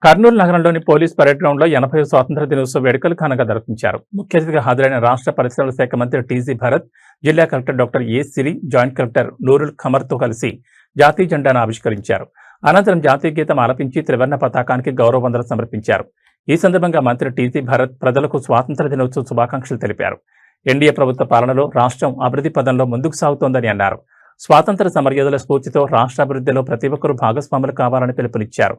కర్నూలు నగరంలోని police parade ground లో 80వ స్వాతంత్ర దినోత్సవ వేడుకలు ఘనంగా నిర్వహించారు. ముఖ్య అతిథిగా హాజరైన రాష్ట్ర పరిశ్రమల శాఖ మంత్రి టీజీ భరత్, జిల్లా collector doctor A Siri, joint collector Noorul ఖమర్తో కలిసి జాతీయ జెండాను ఆవిష్కరించారు. అనంతరం జాతీయ గీతం ఆలపించి త్రివర్ణ పతాకానికి గౌరవ వందనం సమర్పించారు. ఈ సందర్భంగా మంత్రి టీజీ భరత్ ప్రజలకు స్వాతంత్ర దినోత్సవ శుభాకాంక్షలు తెలిపారు. ఎన్డీఏ ప్రభుత్వ పాలనలో రాష్ట్రం అభివృద్ధి పదంలో ముందుకు సాగుతోందని అన్నారు. స్వాతంత్ర సమరయోధుల స్ఫూర్తితో రాష్ట్ర అభివృద్ధిలో ప్రతి ఒక్కరూ భాగస్వాములు కావాలని పిలుపునిచ్చారు.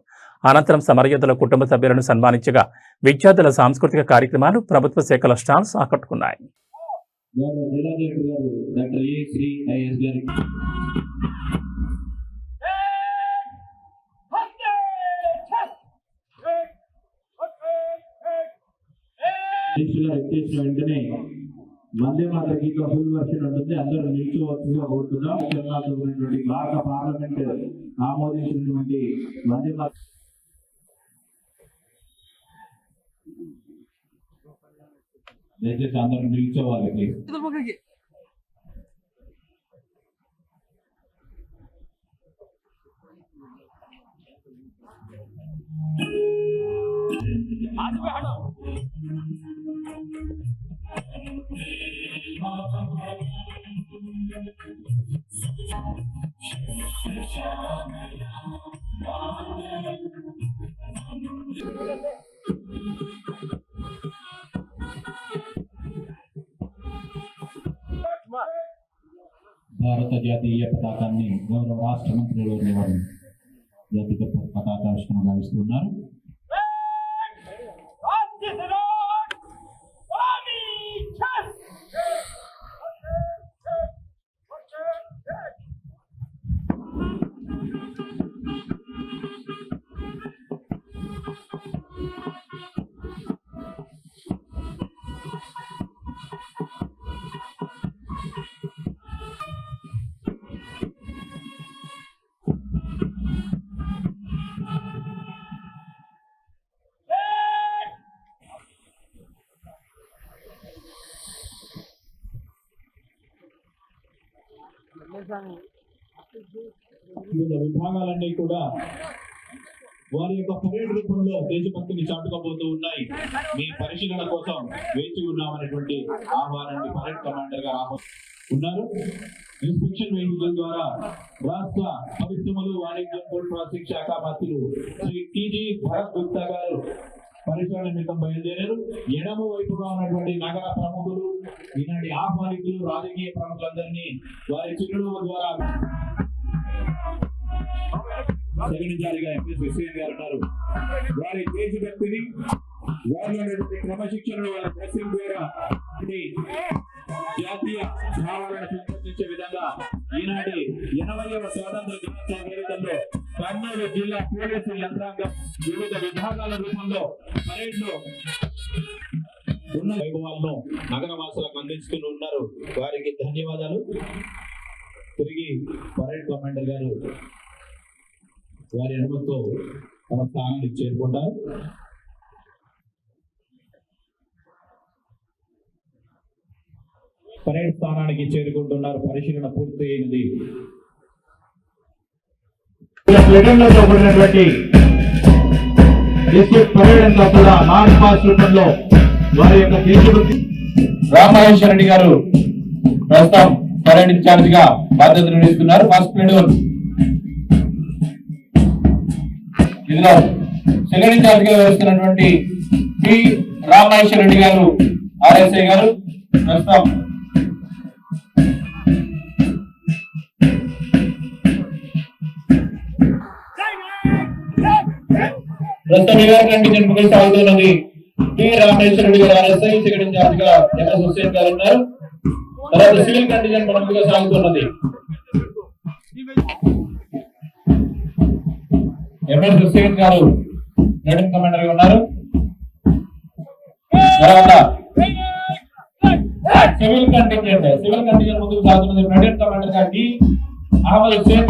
అనంతరం సమరయోధుల కుటుంబ సభ్యులను సన్మానించగా విద్యార్థుల సాంస్కృతిక కార్యక్రమాలు, ప్రభుత్వ శాఖల స్టాల్స్ ఆకట్టుకున్నాయి. వందే మాతర గీతం ఫుల్ వర్షన్ ఉంటుంది. అందరూ నిల్చోవచ్చుగా కోరుతున్నాం. భారత పార్లమెంట్ ఆమోదించినటువంటి వందే మాతర దయచేసి అందరూ నిల్చోవాలి. భారత జాతీయ పతాకాన్ని గౌరవ రాష్ట్ర మంత్రులు జాతీయ పతాకావిష్కరణ గావిస్తున్నారు. వివిధ విభాగాలన్నీ కూడా వారి యొక్క పరేడ్ రూపంలో దేశభక్తిని చాటుకోబోతూ ఉన్నాయి. మీ పరిశీలన కోసం వేచి ఉన్నామనేటువంటి ఆహ్వానాన్ని పరేడ్ కమాండర్ గా ఉన్నారు. ఇన్స్పెక్షన్ వెహికల్ ద్వారా రాష్ట్ర పరిశ్రమలు, వాణిజ్యం, ఫుడ్ ప్రాసెసింగ్ శాఖ మంత్రులు శ్రీ టీజీ భరత్ గుప్తా గారు పరిశీలన నిమిత్తం బయలుదేరారు. ఎడమ వైపుగా ఉన్నటువంటి నగర ప్రముఖులు, ఈనాటి ఆహ్వానికులు, రాజకీయ ప్రముఖులందరినీ వారి చిరునవ్వు ద్వారా సెక్రటరీగా ఎంఎస్ హుస్సేన్ గారు ఉన్నారు. వారి దేశభక్తిని, వారిలో క్రమశిక్షణ, వారి డ్రెస్సింగ్ ద్వారా జాతీయ భావాలను పెంపొందించే విధంగా ఈనాటి 80వ స్వాతంత్ర దినోత్సవ వేడుకల్లో కర్నూలు జిల్లా పోలీసు యంత్రాంగం వివిధ విభాగాల రూపంలో పరేడ్ లో ఉన్న వైభవాలను నగర వాసులకు అందిస్తూ ఉన్నారు. వారికి ధన్యవాదాలు. తిరిగి పరేడ్ కమాండర్ గారు వారి అనుమతితో తమ స్థానానికి చేరుకుంటారు. పరేడ్ స్థానానికి చేరుకుంటున్నారు. పరిశీలన పూర్తి అయినది. డిస్ట్రిక్ట్ పరేడ్ అంతా కూడా మార్చ్ పాస్ రూపంలో వారి యొక్క దేశభక్తి. రామహేశ్వర రెడ్డి గారు ప్రస్తుతం పరేడ్ ఇన్ఛార్జ్ గా బాధ్యతలు నిర్వహిస్తున్నారు. ఫస్ట్ ప్లేటూన్ ఇందులో సెకండ్ ఇన్ఛార్జ్ గా వ్యవహరిస్తున్నటువంటి పి రామహేశ్వర రెడ్డి గారు ఆర్ఎస్ఐ గారు ప్రస్తుతం కండిషన్ సాగుతున్నది. టి రామేశ్వర రెడ్డి గారు ఆర్ఎస్ఐ, సెకండ్ ఇన్ఛార్జ్ గా ఎంఎస్ హుస్సేన్ గారు ఉన్నారు. తర్వాత సివిల్ కండిషన్ మనముగా సాగుతున్నది. ఎంఎస్ హుస్సేన్ గారు లెఫ్టినెంట్ కమాండర్ గా ఉన్నారు. తర్వాత సివిల్ కండిషన్ ముందుకు సాగుతున్నది. లెఫ్టినెంట్ కమాండర్ గా డి అహ్మద్ హుస్సేన్.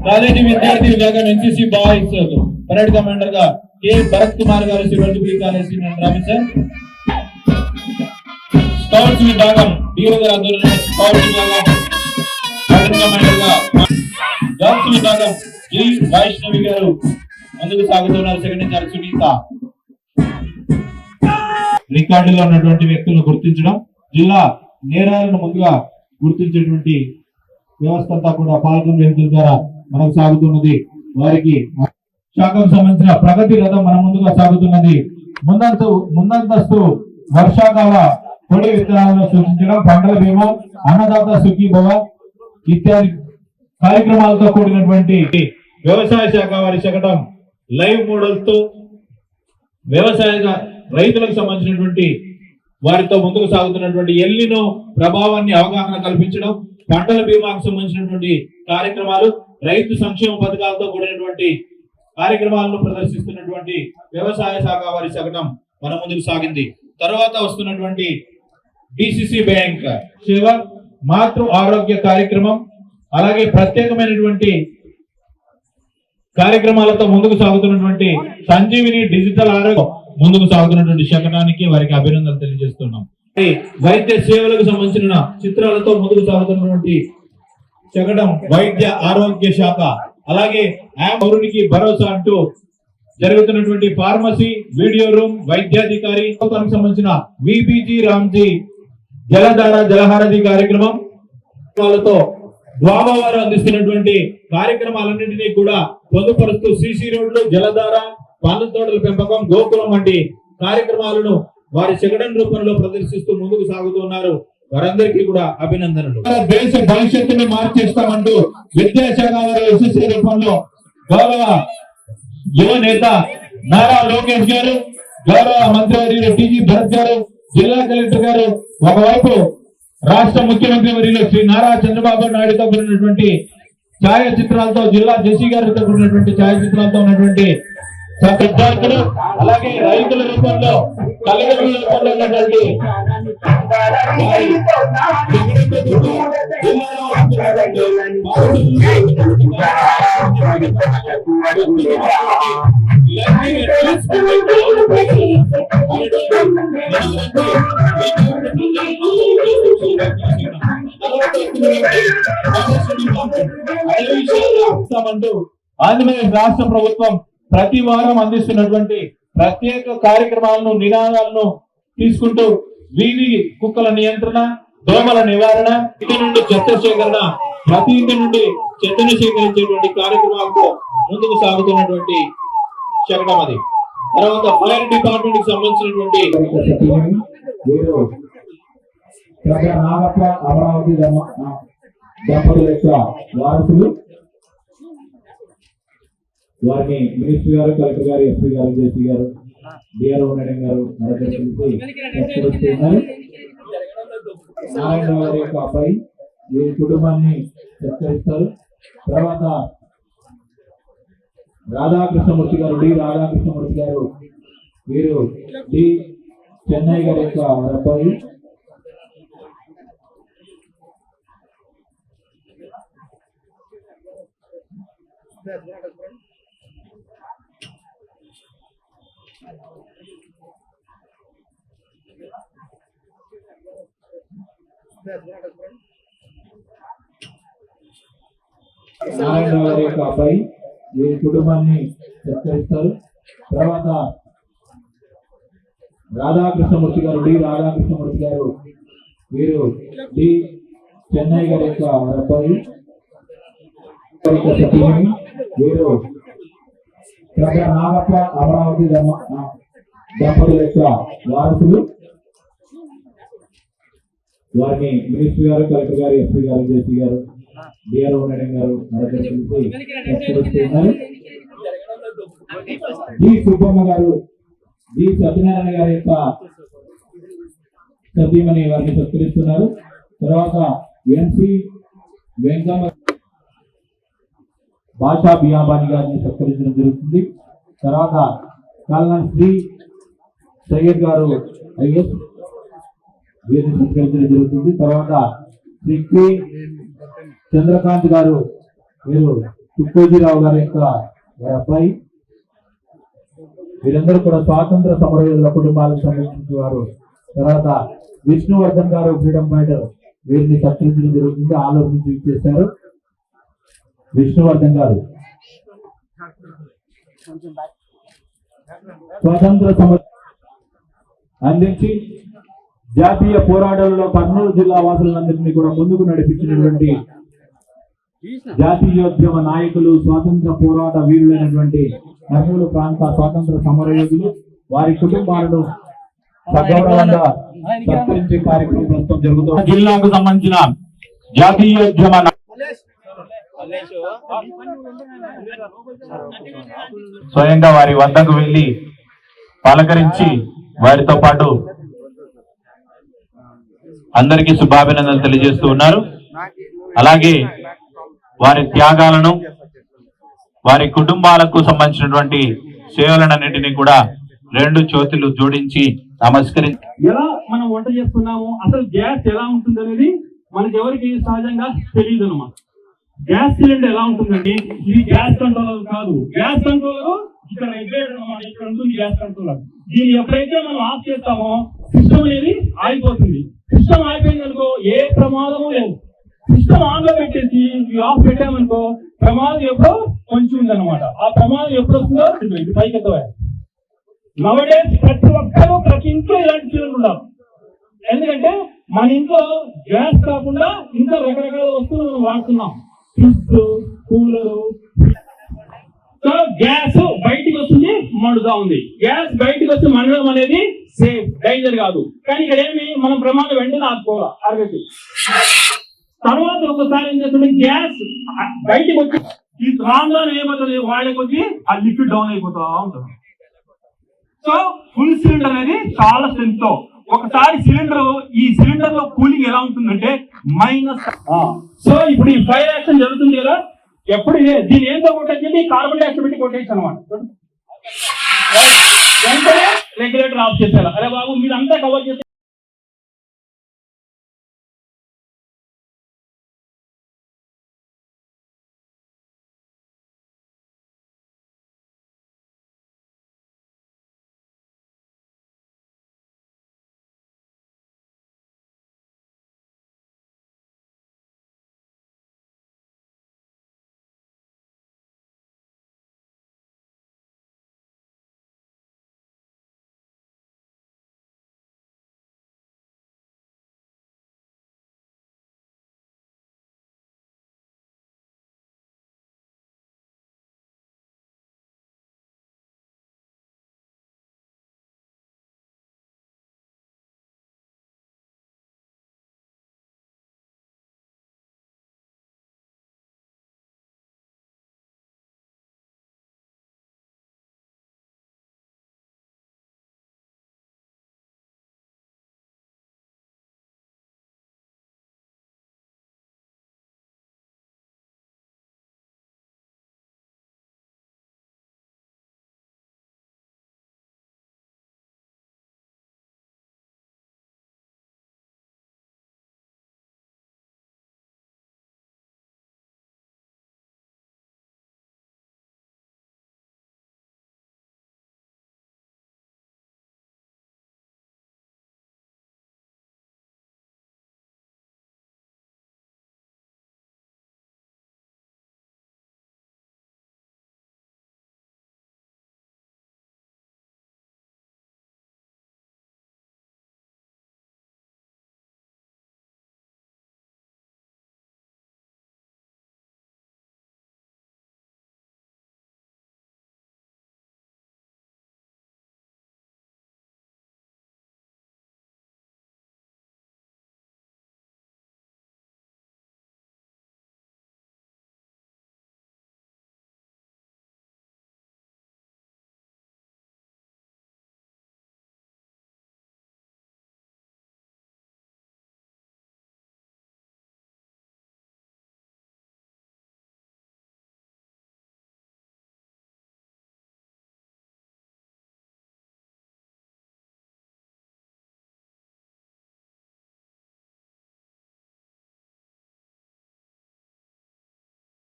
కాలేజీ విద్యార్థి విభాగం ఎన్సీసీ బాయ్స్ పరేడ్ కమాండర్ గా కె భరత్ కుమార్ గారు, civil degree college officer. Scouts విభాగం వీరగల స్కౌట్స్ విభాగం కమాండర్ గా జాబ్స్ విభాగం జి వైష్ణవి గారు ముందుకు సాగుతున్నారు. సెకండ్ సునీత. రికార్డులో ఉన్నటువంటి వ్యక్తులను గుర్తించడం, జిల్లా నేరాలను ముందుగా గుర్తించేటువంటి వ్యవస్థ అంతా కూడా పాల్గొన్న వ్యక్తుల ద్వారా మనకు సాగుతున్నది. వారికి శాఖకు సంబంధించిన ప్రగతి రథం మన ముందుగా సాగుతున్నది. ముందంతస్తు వర్షాకాల పొడి విత్తనాలను సూచించడం, పంటల బీమా, అన్నదాత సుఖీభవ ఇత్యాది కార్యక్రమాలతో కూడినటువంటి వ్యవసాయ శాఖ వారి శకటం లైవ్ మోడల్స్ తో వ్యవసాయ రైతులకు సంబంధించినటువంటి వారితో ముందుకు సాగుతున్నటువంటి ఎల్నినో ప్రభావాన్ని అవగాహన కల్పించడం, పంటల బీమాకు సంబంధించినటువంటి కార్యక్రమాలు, రైతు సంక్షేమ పథకాలతో కూడినటువంటి కార్యక్రమాలను ప్రదర్శిస్తున్నటువంటి వ్యవసాయ శాఖ వారి శకటం మన ముందుకు సాగింది. తర్వాత వస్తున్నటువంటి డిసిసి బ్యాంక్ సేవ, మాతృ ఆరోగ్య కార్యక్రమం, అలాగే ప్రత్యేకమైనటువంటి కార్యక్రమాలతో ముందుకు సాగుతున్నటువంటి సంజీవిని డిజిటల్ ఆరోగ్యం ముందుకు సాగుతున్నటువంటి శకటానికి వారికి అభినందనలు తెలియజేస్తున్నాం. వైద్య సేవలకు సంబంధించిన చిత్రాలతో ముందుకు సాగుతున్నటువంటి శకటం వైద్య ఆరోగ్య శాఖ, అలాగే పౌరునికి భరోసా అంటూ జరుగుతున్నటువంటి ఫార్మసీ, వీడియో రూమ్, వైద్యాధికారి సంబంధించిన విబిజి రామ్జీ జలధార జలహారతి కార్యక్రమం వాళ్ళతో ద్వాబా వారు అందిస్తున్నటువంటి కార్యక్రమాలన్నింటినీ కూడా పొందుపరుస్తూ సిసి రోడ్లు, జలధార, పండ్ల తోటల పెంపకం, గోకులం వంటి కార్యక్రమాలను వారి శకటం రూపంలో ప్రదర్శిస్తూ ముందుకు సాగుతున్నారు. వారందరికీ కూడా అభినందనలు. దేశ భవిష్యత్తుని మార్చేస్తామంటూ విద్యాశాఖ వారి ఎస్ఎస్సీ రూపంలో గౌరవ యువ నేత నారా లోకేష్ గారు, గౌరవ మంత్రి టీజీ భరత్ గారు, జిల్లా కలెక్టర్ గారు, ఒకవైపు రాష్ట్ర ముఖ్యమంత్రి వర్యులు శ్రీ నారా చంద్రబాబు నాయుడుతో కూడినటువంటి ఛాయాచిత్రాలతో, జిల్లా జేసీ గారితో కూడినటువంటి ఛాయాచిత్రాలతో ఉన్నటువంటి విద్యార్థులు, అలాగే రైతుల రూపంలో, తల్లిదండ్రుల రూపంలో ఉన్నటువంటి ఆంధ్రప్రదేశ్ రాష్ట్ర ప్రభుత్వం ప్రతి వారం అందిస్తున్నటువంటి ప్రత్యేక కార్యక్రమాలను, నినాదాలను తీసుకుంటూ వీధి కుక్కల నియంత్రణ, దోమల నివారణ, ఇంటి నుండి చెత్త సేకరణ, ప్రతి ఇంటి నుండి చెత్తను సేకరించేటువంటి కార్యక్రమాలతో ముందుకు సాగుతున్నటువంటి శకటం అది. తర్వాత ఫైర్ డిపార్ట్మెంట్ కి సంబంధించినటువంటి అమరావతి దంపతుల యొక్క వారసులు, వారిని మినిస్టర్ గారు, కలెక్టర్ గారు, ఎస్పీ గారు, జేసీ గారు, డిఆర్ఓ మేడం గారు నారాయణ గారి యొక్క అబ్బాయి వీరి కుటుంబాన్ని సత్కరిస్తారు. తర్వాత రాధాకృష్ణమూర్తి గారు, డి రాధాకృష్ణమూర్తి గారు, వీరు డి చెన్నై గారి యొక్క అబ్బాయి. నారాయణ గారి యొక్క అబ్బాయి వీరి కుటుంబాన్ని సత్కరిస్తారు. తర్వాత రాధాకృష్ణమూర్తి గారు, డి రాధాకృష్ణమూర్తి గారు, వీరు డి చెన్నై గారి యొక్క అబ్బాయి. వీరు నాగప్ప అమరావతి దంపతుల యొక్క వారసులు, వారిని మినిస్టర్ గారు, కలెక్టర్ గారు, ఎస్పీ గారు, జేసీ గారు, డిఆర్ఓ మేడం గారు జి సుబ్బమ్మ గారు, జి సత్యనారాయణ గారి యొక్క సతీమణి వారిని సత్కరిస్తున్నారు. తర్వాత ఎన్సి వెంకమ్మ భాషా బియాబాని గారిని సత్కరించడం జరుగుతుంది. తర్వాత కాల్నా శ్రీ సయ్యద్ గారు ఐఎస్ వీరిని సత్కరించడం జరుగుతుంది. తర్వాత శ్రీ కె చంద్రకాంత్ గారు, వీరు తుక్కోజీరావు గారి యొక్క అబ్బాయి. వీరందరూ కూడా స్వాతంత్ర సమరయోధుల కుటుంబాలకు సంబంధించిన వారు. తర్వాత విష్ణువర్ధన్ గారు, ఫ్రీడమ్ ఫైటర్, వీరిని సత్కరించడం జరుగుతుంది. ఆలూరు నుంచి ఇచ్చేశారు విష్ణువర్ధన్ గారు. స్వాతంత్ర సమర అందించి జాతీయ పోరాటాలలో కర్నూలు జిల్లా వాసులందరినీ కూడా ముందుకు నడిపించినటువంటి జాతీయోద్యమ నాయకులు, స్వాతంత్ర పోరాట వీరులైనటువంటి కర్నూలు ప్రాంత స్వాతంత్ర సమరయోధులు, వారి కుటుంబాలను సగౌరవంగా సత్కరించే కార్యక్రమం ప్రస్తుతం జరుగుతుంది. జిల్లాకు సంబంధించిన జాతీయోద్యమ స్వయంగా వారి వద్దకు వెళ్లి పలకరించి వారితో పాటు అందరికీ శుభాభినందనలు తెలియజేస్తూ ఉన్నారు. అలాగే వారి త్యాగాలను, వారి కుటుంబాలకు సంబంధించినటువంటి సేవలన్నింటినీ కూడా రెండు చేతులు జోడించి నమస్కరించి, ఎలా మనం వంట చేస్తున్నాము, అసలు గ్యాస్ ఎలా ఉంటుంది అనేది మనకి ఎవరికి సహజంగా తెలియదు అనమాట. గ్యాస్ సిలిండర్ ఎలా ఉంటుందండి, ఇది గ్యాస్ కంట్రోలర్ కాదు. గ్యాస్ కంట్రోలర్ ఇక్కడ రెగ్యులేటర్ అన్నమాట, ఇక్కడ ఉంటుంది గ్యాస్ కంట్రోలర్. దీన్ని ఎప్పుడైతే మనం ఆఫ్ చేస్తామో సిస్టమ్ అనేది ఆగిపోతుంది. సిస్టమ్ ఆగిపోయింది అనుకో ఏ ప్రమాదము లేదు. సిస్టమ్ ఆన్ లో పెట్టేసి ఆఫ్ పెట్టామనుకో ప్రమాదం ఎప్పుడో కొంచెం ఉందన్నమాట. ఆ ప్రమాదం ఎప్పుడు వస్తుందో ఇది పైకి ఎత్తవా. నవడేస్ ప్రతి ఒక్కరూ ప్రతి ఇంట్లో ఇలాంటి సిలిండర్ ఉండాలి. ఎందుకంటే మన ఇంట్లో గ్యాస్ కాకుండా ఇంకా రకరకాల వస్తువులు మనం వాడుతున్నాం. Fridge, cooler. సో గ్యాస్ బయటికి వస్తుంది, మండుతా ఉంది. గ్యాస్ బయటికి వచ్చి మండడం అనేది సేఫ్, డేంజర్ కాదు. కానీ ఇక్కడ ఏమి మనం ప్రమాదం వెంటనే ఆపుకోవాలి, అరగదు. తర్వాత ఒకసారి ఏం చేస్తుంది, గ్యాస్ బయటికి వచ్చి ఈ రాంగ్ ఏమవుతుంది, వాడే కొద్ది ఆ లిక్విడ్ డౌన్ అయిపోతా ఉంటుంది. సో ఫుల్ సిలిండర్ అనేది చాలా స్ట్రెంత్ తో ఒకసారి సిలిండర్, ఈ సిలిండర్ లో కూలింగ్ ఎలా ఉంటుందంటే -. సో ఇప్పుడు ఈ ఫైర్ యాక్షన్ జరుగుతుంది కదా, ఎప్పుడు దీని ఏంటో కొట్టేసి కార్బన్ డైఆక్సైడ్ పెట్టి కొట్టేసి అనమాట. వెంటనే రెగ్యులేటర్ ఆఫ్ చేసేయాలి. అరే బాబు మీరు అంతా కవర్ చేసి